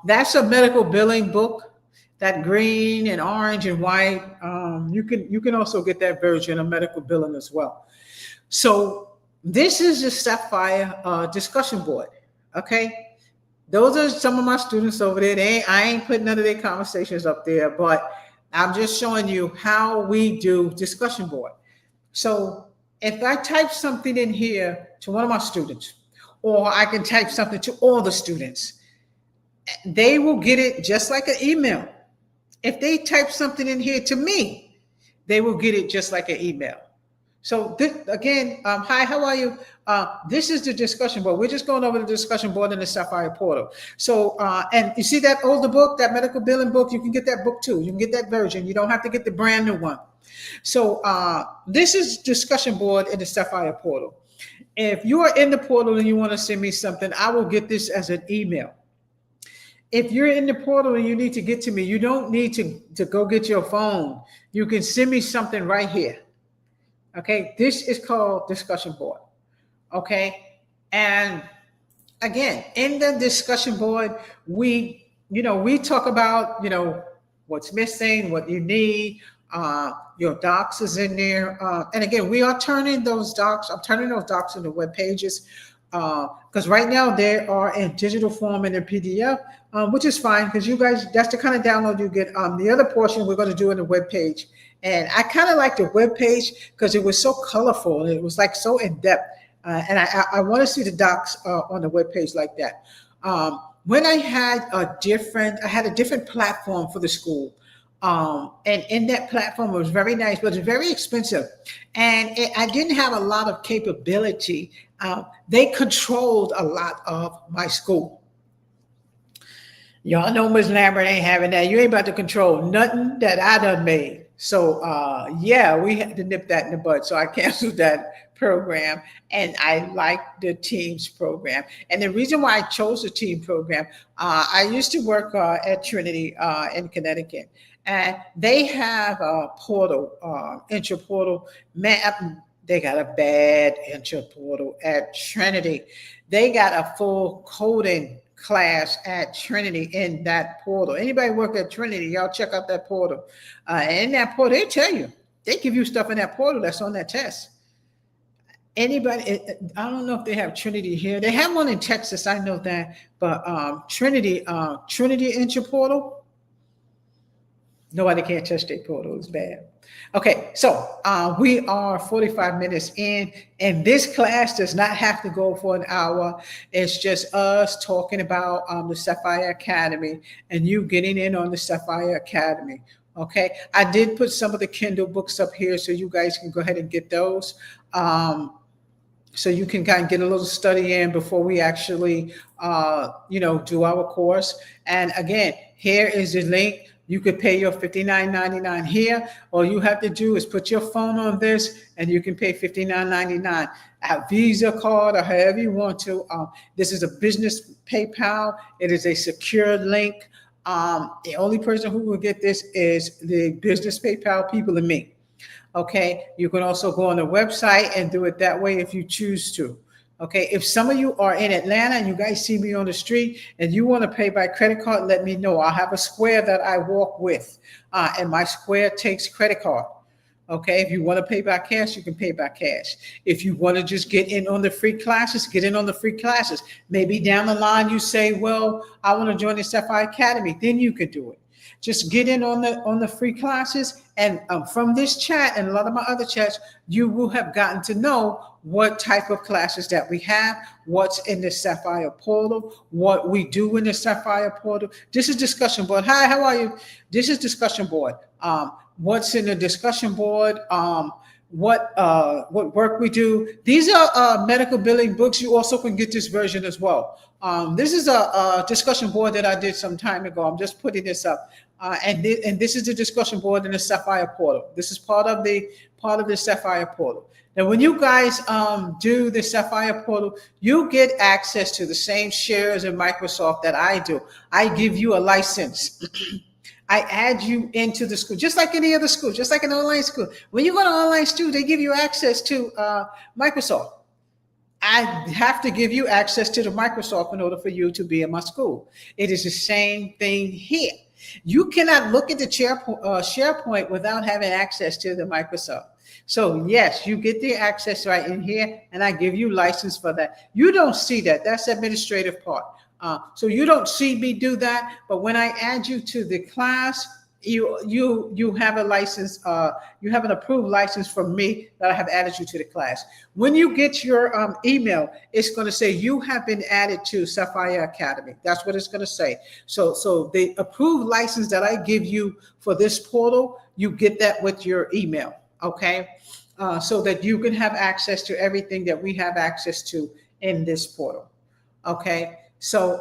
That's a medical billing book, that green and orange and white. You can also get that version of medical billing as well. So this is the Sapphire discussion board. Okay, those are some of my students over there. I ain't putting none of their conversations up there, but I'm just showing you how we do discussion board. So if I type something in here to one of my students, or I can type something to all the students, they will get it just like an email. If they type something in here to me, they will get it just like an email. So this, again, hi, how are you? This is the discussion board. We're just going over the discussion board in the Sapphire portal. So, and you see that older book, that medical billing book, you can get that book too. You can get that version. You don't have to get the brand new one. So this is discussion board in the Sapphire portal. If you are in the portal and you want to send me something, I will get this as an email. If you're in the portal and you need to get to me, you don't need to go get your phone. You can send me something right here. Okay, this is called discussion board. Okay, and again, in the discussion board, we talk about, what's missing, what you need. Your docs is in there. And again, we are turning those docs, I'm turning those docs into web pages. Because right now they are in digital form and in PDF, which is fine because you guys, that's the kind of download you get. The other portion we're going to do in the web page. And I kind of like the web page because it was so colorful and it was like so in depth. And I want to see the docs on the web page like that. When I had a different platform for the school. And in that platform, it was very nice, but it's very expensive. And I didn't have a lot of capability. They controlled a lot of my school. Y'all know Ms. Lambert ain't having that. You ain't about to control nothing that I done made. So, yeah, we had to nip that in the bud. So I canceled that program, and I like the Teams program. And the reason why I chose the team program, I used to work at Trinity in Connecticut, and they have a portal, intro portal. Man, they got a bad intro portal at Trinity. They got a full coding class at Trinity in that portal. Anybody work at Trinity, y'all check out that portal. In that portal, they tell you, they give you stuff in that portal that's on that test. Anybody, I don't know if they have Trinity here. They have one in Texas, I know that, but Trinity intro portal, nobody can touch their portal. It's bad. Okay, so we are 45 minutes in, and this class does not have to go for an hour. It's just us talking about the Sapphire Academy and you getting in on the Sapphire Academy. Okay, I did put some of the Kindle books up here so you guys can go ahead and get those. So you can kind of get a little study in before we actually, do our course. And again, here is the link. You could pay your $59.99 here. All you have to do is put your phone on this and you can pay $59.99. A Visa card or however you want to. This is a business PayPal. It is a secured link. The only person who will get this is the business PayPal people and me. Okay, you can also go on the website and do it that way if you choose to. Okay, if some of you are in Atlanta and you guys see me on the street and you want to pay by credit card, let me know. I'll have a Square that I walk with, and my Square takes credit card. Okay, if you want to pay by cash, you can pay by cash. If you want to just get in on the free classes, get in on the free classes. Maybe down the line you say, well, I want to join the Sapphire Academy, then you could do it. Just get in on the free classes, and from this chat and a lot of my other chats, you will have gotten to know what type of classes that we have, what's in the Sapphire portal, what we do in the Sapphire portal. This is discussion board. Hi, how are you? This is discussion board. What's in the discussion board? What work we do. These are medical billing books. You also can get this version as well. This is a discussion board that I did some time ago. I'm just putting this up. And this is the discussion board in the Sapphire portal. This is part of the Sapphire portal. Now, when you guys do the Sapphire portal, you get access to the same shares in Microsoft that I do. I give you a license. I add you into the school, just like any other school, just like an online school. When you go to online school, they give you access to Microsoft. I have to give you access to the Microsoft in order for you to be in my school. It is the same thing here. You cannot look at the SharePoint without having access to the Microsoft. So yes, you get the access right in here, and I give you license for that. You don't see that. That's the administrative part. So you don't see me do that, but when I add you to the class, you have a license, you have an approved license from me that I have added you to the class. When you get your email, it's going to say you have been added to Sapphire Academy. That's what it's going to say. So the approved license that I give you for this portal, you get that with your email, okay? So that you can have access to everything that we have access to in this portal, okay? So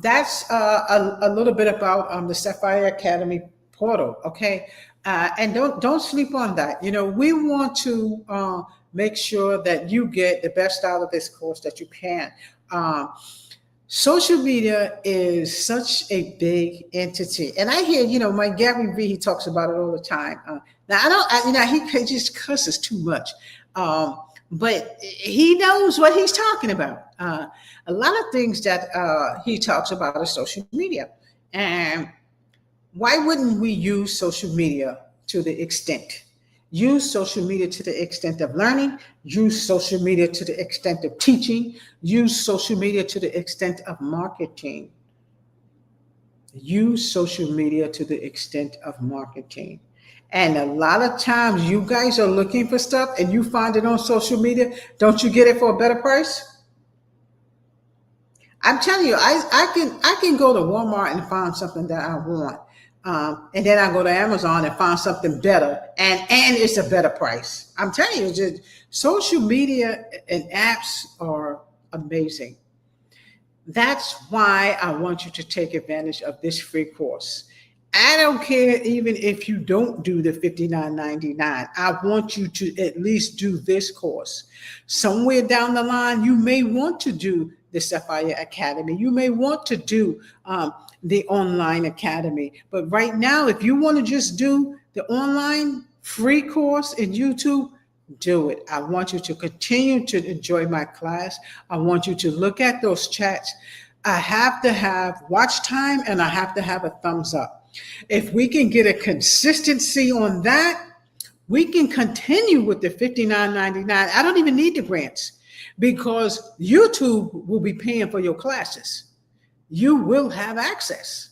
that's a little bit about the Sapphire Academy portal, okay? And don't sleep on that. We want to make sure that you get the best out of this course that you can. Social media is such a big entity, and I hear my Gary Vee, he talks about it all the time. Now he just cusses too much. But he knows what he's talking about. A lot of things that he talks about is social media. And Why wouldn't we use social media to the extent? Use social media to the extent of learning, use social media to the extent of teaching, use social media to the extent of marketing. Use social media to the extent of marketing. And a lot of times you guys are looking for stuff and you find it on social media. Don't you get it for a better price? I'm telling you, I can go to Walmart and find something that I want. And then I go to Amazon and find something better, and it's a better price. I'm telling you, just social media and apps are amazing. That's why I want you to take advantage of this free course. I don't care even if you don't do the $59.99. I want you to at least do this course. Somewhere down the line, you may want to do the Sapphire Academy. You may want to do the online academy. But right now, if you want to just do the online free course in YouTube, do it. I want you to continue to enjoy my class. I want you to look at those chats. I have to have watch time and I have to have a thumbs up. If we can get a consistency on that, we can continue with the $59.99. I don't even need the grants because YouTube will be paying for your classes. You will have access.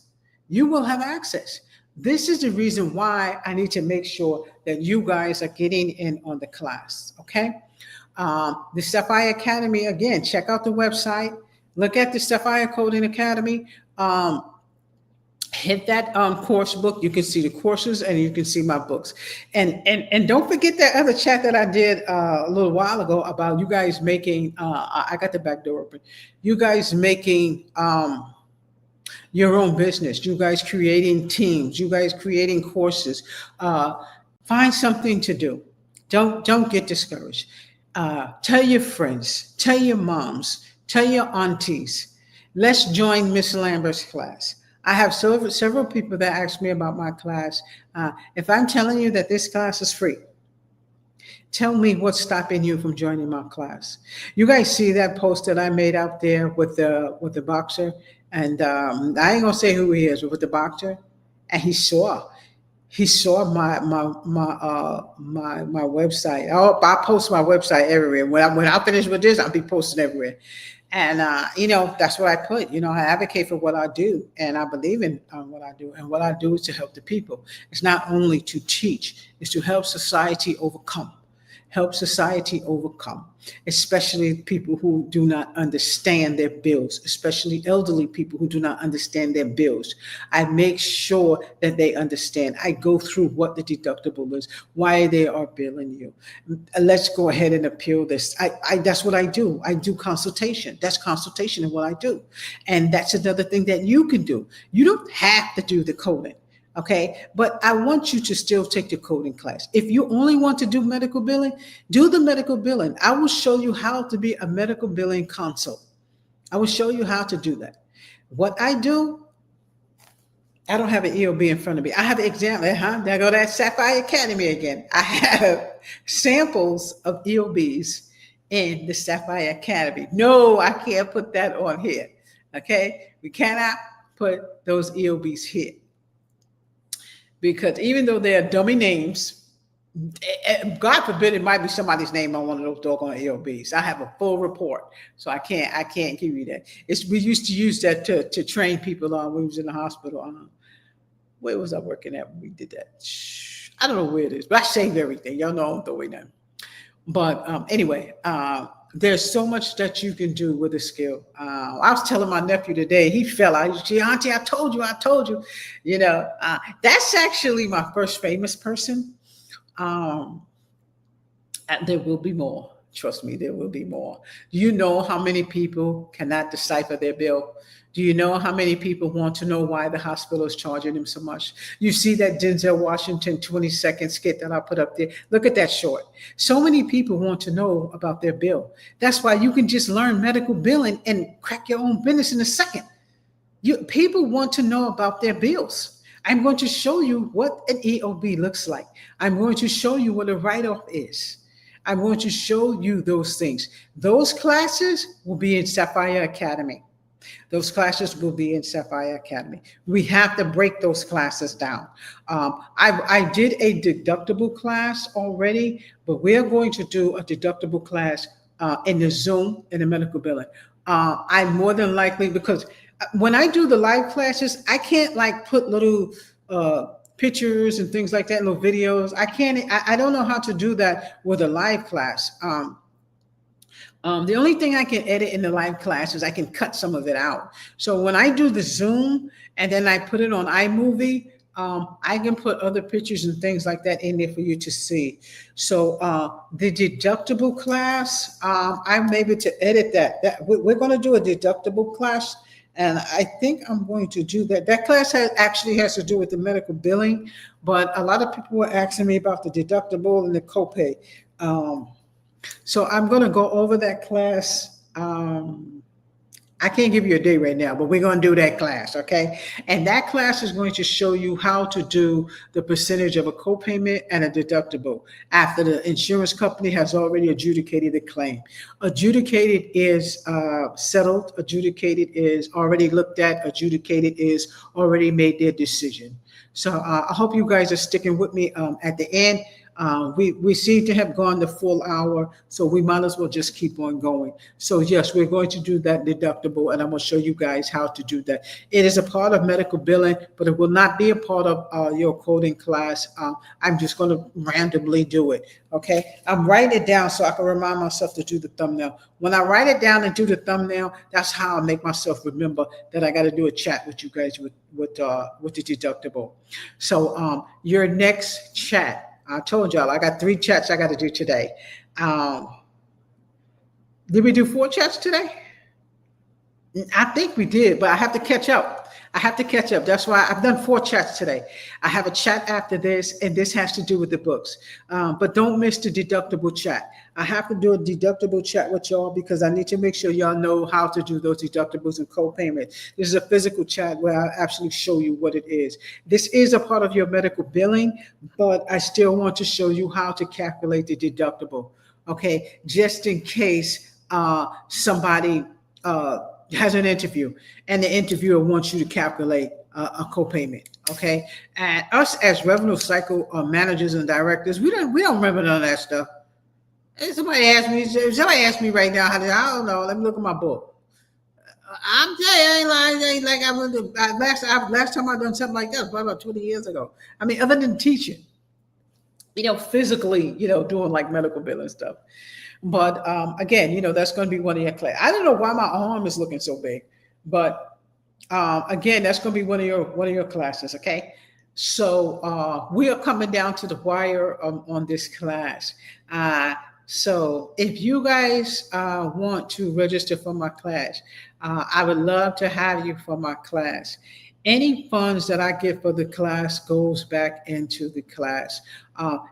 You will have access. This is the reason why I need to make sure that you guys are getting in on the class, okay? The Sapphire Academy, again, check out the website. Look at the Sapphire Coding Academy. Hit that course book. You can see the courses and you can see my books. And don't forget that other chat that I did a little while ago about you guys making, I got the back door open, you guys making your own business, you guys creating teams, you guys creating courses. Find something to do. Don't get discouraged. Tell your friends, tell your moms, tell your aunties, let's join Miss Lambert's class. I have several people that ask me about my class. If I'm telling you that this class is free, tell me what's stopping you from joining my class. You guys see that post that I made out there with the boxer, and I ain't gonna say who he is, but with the boxer, and he saw my website. I post my website everywhere. When I finish with this, I'll be posting everywhere. And, that's what I put. I advocate for what I do, and I believe in what I do. And what I do is to help the people. It's not only to teach, it's to help society overcome. Help society overcome, especially people who do not understand their bills, especially elderly people who do not understand their bills. I make sure that they understand. I go through what the deductible is, why they are billing you. Let's go ahead and appeal this. That's what I do. I do consultation. That's consultation in what I do. And that's another thing that you can do. You don't have to do the coding. Okay, but I want you to still take the coding class. If you only want to do medical billing, do the medical billing. I will show you how to be a medical billing consult. I will show you how to do that. What I do, I don't have an EOB in front of me. I have an example. There go that Sapphire Academy again. I have samples of EOBs in the Sapphire Academy. No, I can't put that on here. Okay, we cannot put those EOBs here. Because even though they are dummy names, God forbid it might be somebody's name on one of those doggone EOBs. I have a full report, so I can't give you that. We used to use that to train people on when we was in the hospital. Where was I working at when we did that? I don't know where it is, but I saved everything. Y'all know I'm throwing them. But anyway, there's so much that you can do with a skill. I was telling my nephew today, he fell out. He said, Auntie, I told you. That's actually my first famous person. There will be more. Trust me, there will be more. Do you know how many people cannot decipher their bill? Do you know how many people want to know why the hospital is charging them so much? You see that Denzel Washington 20-second skit that I put up there? Look at that short. So many people want to know about their bill. That's why you can just learn medical billing and crack your own business in a second. People want to know about their bills. I'm going to show you what an EOB looks like. I'm going to show you what a write-off is. I'm going to show you those things. Those classes will be in Sapphire Academy. Those classes will be in Sapphire Academy. We have to break those classes down. I did a deductible class already, but we're going to do a deductible class in the Zoom in the medical billing. I more than likely, because when I do the live classes, I can't like put little pictures and things like that, little videos. I don't know how to do that with a live class. The only thing I can edit in the live class is I can cut some of it out. So when I do the Zoom and then I put it on iMovie, I can put other pictures and things like that in there for you to see. So the deductible class, I'm able to edit that. We're going to do a deductible class, and I think I'm going to do that. That class actually has to do with the medical billing, but a lot of people were asking me about the deductible and the copay. So I'm going to go over that class. I can't give you a day right now, but we're going to do that class, okay? And that class is going to show you how to do the percentage of a copayment and a deductible after the insurance company has already adjudicated the claim. Adjudicated is settled. Adjudicated is already looked at. Adjudicated is already made their decision. So I hope you guys are sticking with me at the end. We seem to have gone the full hour, so we might as well just keep on going. So yes, we're going to do that deductible, and I'm going to show you guys how to do that. It is a part of medical billing, but it will not be a part of your coding class. I'm just going to randomly do it, okay? I'm writing it down so I can remind myself to do the thumbnail. When I write it down and do the thumbnail, that's how I make myself remember that I got to do a chat with you guys with the deductible. So your next chat, I told y'all I got 3 chats I got to do today. Did we do 4 chats today? I think we did, but I have to catch up. That's why I've done 4 chats today. I have a chat after this, and this has to do with the books. But don't miss the deductible chat. I have to do a deductible chat with y'all because I need to make sure y'all know how to do those deductibles and co-payment. This is a physical chat where I actually show you what it is. This is a part of your medical billing, but I still want to show you how to calculate the deductible, okay? Just in case somebody has an interview and the interviewer wants you to calculate a copayment, okay? And us as revenue cycle managers and directors, we don't remember none of that stuff. If somebody asked me right now, I don't know. Let me look at my book. I'm telling you, I ain't like I went to last time I done something like that was probably about 20 years ago. I mean, other than teaching, physically, doing like medical billing stuff. But again, that's going to be one of your classes. I don't know why my arm is looking so big, but again, that's going to be one of your classes. Okay, so we are coming down to the wire on this class. So if you guys want to register for my class, I would love to have you for my class. Any funds that I get for the class goes back into the class.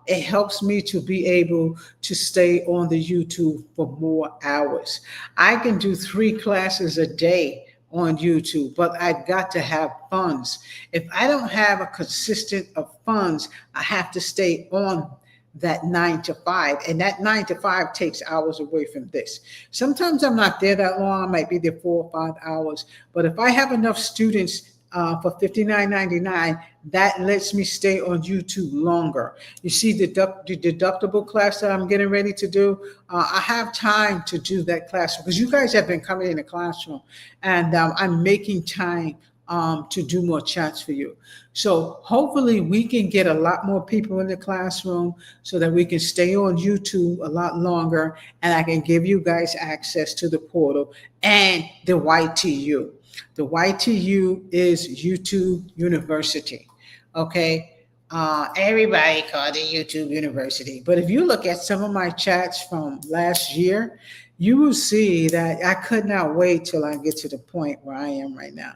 It helps me to be able to stay on the YouTube for more hours. I can do 3 classes a day on YouTube, but I've got to have funds. If I don't have a consistent of funds, I have to stay on that 9 to 5, and that 9 to 5 takes hours away from this. Sometimes I'm not there that long. I might be there 4 or 5 hours, but if I have enough students for $59.99, that lets me stay on YouTube longer. You see the deductible class that I'm getting ready to do, I have time to do that class because you guys have been coming in the classroom, and I'm making time to do more chats for you. So hopefully we can get a lot more people in the classroom so that we can stay on YouTube a lot longer, and I can give you guys access to the portal and the YTU. The YTU is YouTube University, okay? Everybody called it YouTube University. But if you look at some of my chats from last year, you will see that I could not wait till I get to the point where I am right now.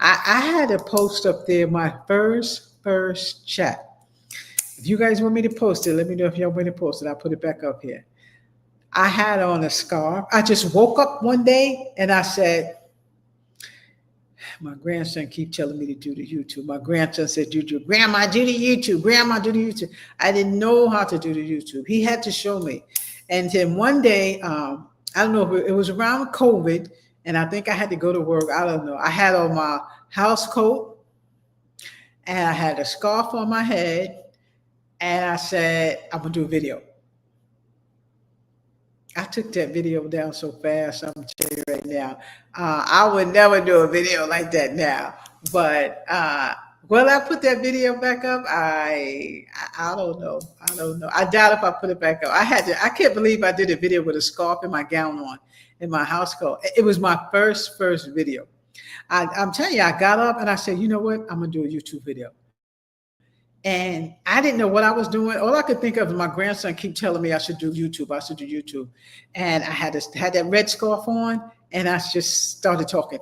I had to post up there my first chat. If you guys want me to post it, let me know if y'all want me to post it. I'll put it back up here. I had on a scarf. I just woke up one day and I said, my grandson keep telling me to do the YouTube. My grandson said, Grandma, do the YouTube. Grandma, do the YouTube. I didn't know how to do the YouTube. He had to show me. And then one day, I don't know if it was around COVID, And I think I had to go to work. I don't know. I had on my house coat and I had a scarf on my head. And I said, I'm going to do a video. I took that video down so fast. I'm going to tell you right now. I would never do a video like that now. But will I put that video back up? I don't know. I don't know. I doubt if I put it back up. I can't believe I did a video with a scarf and my gown on in my house coat. It was my first video. I'm telling you, I got up and I said, you know what? I'm going to do a YouTube video. And I didn't know what I was doing. All I could think of is my grandson keep telling me I should do YouTube. I should do YouTube. And I had that red scarf on and I just started talking.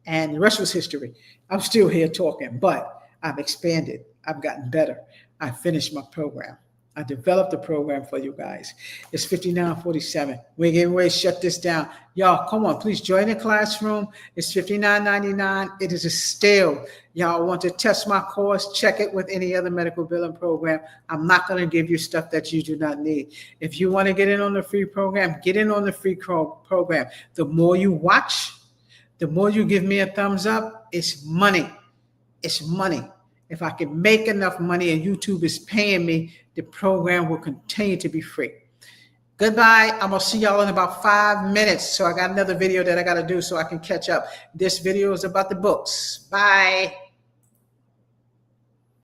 And the rest was history. I'm still here talking, but I've expanded. I've gotten better. I finished my program. I developed a program for you guys. It's 5947. We're getting ready to shut this down. Y'all, come on, please join the classroom. It's $59.99. It is a steal. Y'all want to test my course, check it with any other medical billing program. I'm not going to give you stuff that you do not need. If you want to get in on the free program, get in on the free program. The more you watch, the more you give me a thumbs up, it's money. It's money. If I can make enough money and YouTube is paying me, the program will continue to be free. Goodbye. I'm going to see y'all in about 5 minutes. So I got another video that I got to do so I can catch up. This video is about the books. Bye.